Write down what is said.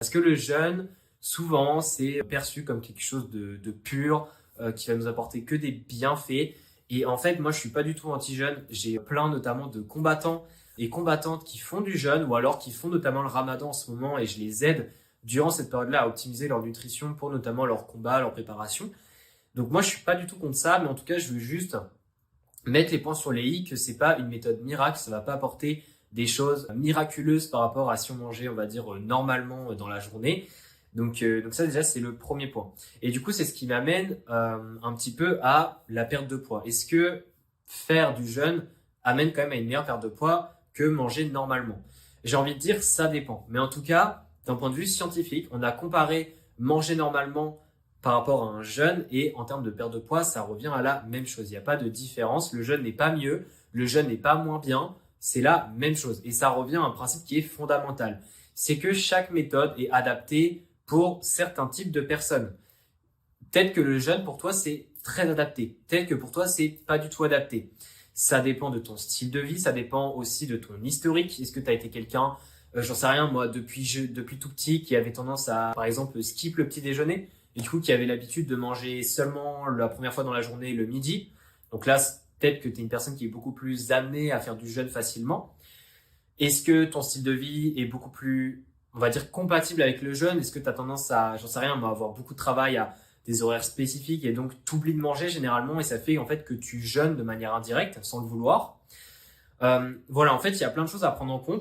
Parce que le jeûne, souvent, c'est perçu comme quelque chose de pur, qui va nous apporter que des bienfaits. Et en fait, moi, je suis pas du tout anti-jeûne. J'ai plein notamment de combattants et combattantes qui font du jeûne ou alors qui font notamment le ramadan en ce moment et je les aide durant cette période-là à optimiser leur nutrition pour notamment leur combat, leur préparation. Donc moi, je suis pas du tout contre ça, mais en tout cas, je veux juste mettre les points sur les i que c'est pas une méthode miracle, ça va pas apporter des choses miraculeuses par rapport à si on mangeait, on va dire, normalement dans la journée. Donc ça déjà c'est le premier point. Et du coup c'est ce qui m'amène un petit peu à la perte de poids. Est-ce que faire du jeûne amène quand même à une meilleure perte de poids que manger normalement? J'ai envie de dire ça dépend. Mais en tout cas, d'un point de vue scientifique, on a comparé manger normalement par rapport à un jeûne et en termes de perte de poids, ça revient à la même chose. Il n'y a pas de différence. Le jeûne n'est pas mieux, le jeûne n'est pas moins bien. C'est la même chose. Et ça revient à un principe qui est fondamental. C'est que chaque méthode est adaptée pour certains types de personnes. Peut-être que le jeûne pour toi c'est très adapté. Peut-être que pour toi c'est pas du tout adapté. Ça dépend de ton style de vie, ça dépend aussi de ton historique. Est-ce que tu as été quelqu'un, j'en sais rien moi, depuis tout petit, qui avait tendance à, par exemple, skip le petit déjeuner et du coup qui avait l'habitude de manger seulement la première fois dans la journée le midi. Donc là, peut-être que tu es une personne qui est beaucoup plus amenée à faire du jeûne facilement. Est-ce que ton style de vie est beaucoup plus, on va dire, compatible avec le jeûne? Est-ce que tu as tendance à, j'en sais rien, moi, avoir beaucoup de travail, à des horaires spécifiques et donc t'oublies de manger généralement et ça fait en fait que tu jeûnes de manière indirecte sans le vouloir. Voilà, en fait, il y a plein de choses à prendre en compte